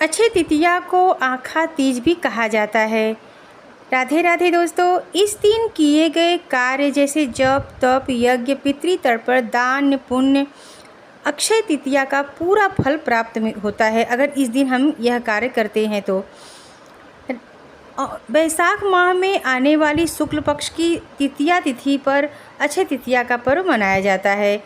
अक्षय तृतीया को आखा तीज भी कहा जाता है। राधे राधे दोस्तों, इस दिन किए गए कार्य जैसे जप तप यज्ञ पितृतर्पण दान पुण्य अक्षय तृतीया का पूरा फल प्राप्त होता है अगर इस दिन हम यह कार्य करते हैं तो। वैशाख माह में आने वाली शुक्ल पक्ष की तृतीया तिथि पर अक्षय तृतीया का पर्व मनाया जाता है।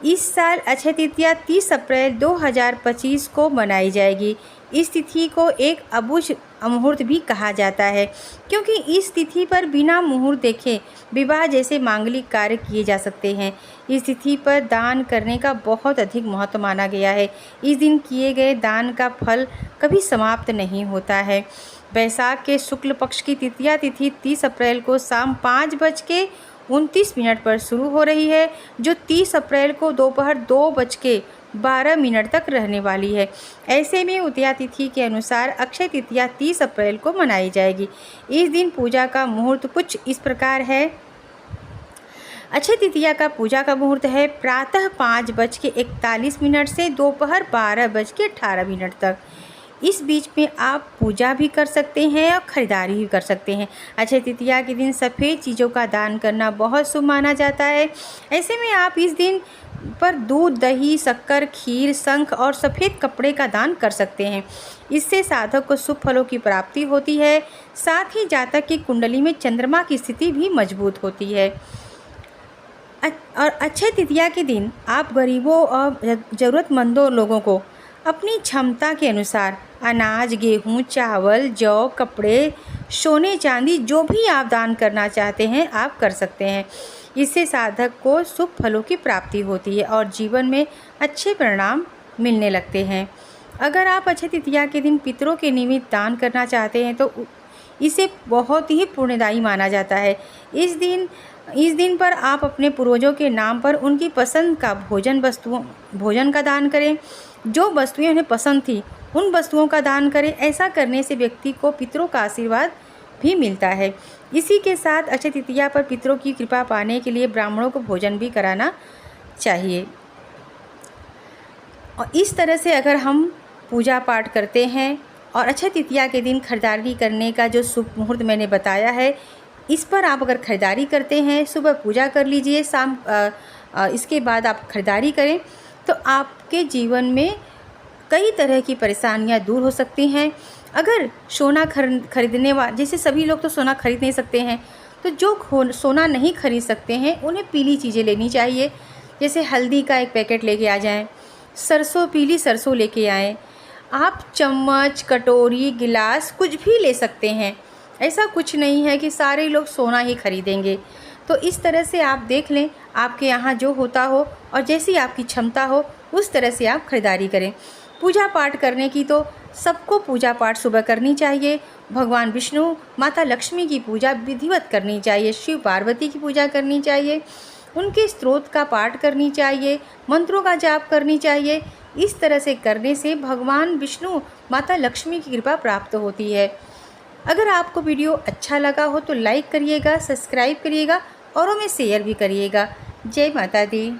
इस साल अक्षय तृतीया 30 अप्रैल 2025 को मनाई जाएगी। इस तिथि को एक अबुझ मुहूर्त भी कहा जाता है क्योंकि इस तिथि पर बिना मुहूर्त देखे विवाह जैसे मांगलिक कार्य किए जा सकते हैं। इस तिथि पर दान करने का बहुत अधिक महत्व माना गया है। इस दिन किए गए दान का फल कभी समाप्त नहीं होता है। वैशाख के शुक्ल पक्ष की तृतीया तिथि 30 अप्रैल को शाम 5:29 पर शुरू हो रही है, जो 30 अप्रैल को दोपहर 2:12 तक रहने वाली है। ऐसे में उदया तिथि के अनुसार अक्षय तृतीया 30 अप्रैल को मनाई जाएगी। इस दिन पूजा का मुहूर्त कुछ इस प्रकार है। अक्षय तृतीया का पूजा का मुहूर्त है प्रातः 5:41 से दोपहर 12:18 तक। इस बीच में आप पूजा भी कर सकते हैं और ख़रीदारी भी कर सकते हैं। अक्षय तृतीया के दिन सफ़ेद चीज़ों का दान करना बहुत शुभ माना जाता है। ऐसे में आप इस दिन पर दूध दही शक्कर खीर शंख और सफ़ेद कपड़े का दान कर सकते हैं। इससे साधक को शुभ फलों की प्राप्ति होती है। साथ ही जातक की कुंडली में चंद्रमा की स्थिति भी मजबूत होती है। और अक्षय तृतीया के दिन आप गरीबों और ज़रूरतमंदों लोगों को अपनी क्षमता के अनुसार अनाज गेहूँ चावल जौ कपड़े सोने चांदी जो भी आप दान करना चाहते हैं आप कर सकते हैं। इससे साधक को शुभ फलों की प्राप्ति होती है और जीवन में अच्छे परिणाम मिलने लगते हैं। अगर आप अक्षय तृतीया के दिन पितरों के निमित्त दान करना चाहते हैं तो इसे बहुत ही पुण्यदायी माना जाता है। इस दिन पर आप अपने पूर्वजों के नाम पर उनकी पसंद का भोजन का दान करें। जो वस्तुएं उन्हें पसंद थी उन वस्तुओं का दान करें। ऐसा करने से व्यक्ति को पितरों का आशीर्वाद भी मिलता है। इसी के साथ अक्षय तृतीया पर पितरों की कृपा पाने के लिए ब्राह्मणों को भोजन भी कराना चाहिए। और इस तरह से अगर हम पूजा पाठ करते हैं और अक्षय तृतीया के दिन खरीदारी करने का जो शुभ मुहूर्त मैंने बताया है, इस पर आप अगर खरीदारी करते हैं, सुबह पूजा कर लीजिए, शाम इसके बाद आप खरीदारी करें तो आपके जीवन में कई तरह की परेशानियां दूर हो सकती हैं। अगर सोना खरीदने वाले, जैसे सभी लोग तो सोना खरीद नहीं सकते हैं, तो जो सोना नहीं खरीद सकते हैं उन्हें पीली चीज़ें लेनी चाहिए। जैसे हल्दी का एक पैकेट लेके आ जाएं, पीली सरसों लेके आएँ। आप चम्मच कटोरी गिलास कुछ भी ले सकते हैं। ऐसा कुछ नहीं है कि सारे लोग सोना ही खरीदेंगे। तो इस तरह से आप देख लें आपके यहाँ जो होता हो और जैसी आपकी क्षमता हो उस तरह से आप खरीदारी करें। पूजा पाठ करने की तो सबको पूजा पाठ सुबह करनी चाहिए। भगवान विष्णु माता लक्ष्मी की पूजा विधिवत करनी चाहिए, शिव पार्वती की पूजा करनी चाहिए, उनके स्तोत्र का पाठ करनी चाहिए, मंत्रों का जाप करनी चाहिए। इस तरह से करने से भगवान विष्णु माता लक्ष्मी की कृपा प्राप्त होती है। अगर आपको वीडियो अच्छा लगा हो तो लाइक करिएगा, सब्सक्राइब करिएगा, औरों में शेयर भी करिएगा। जय माता दी।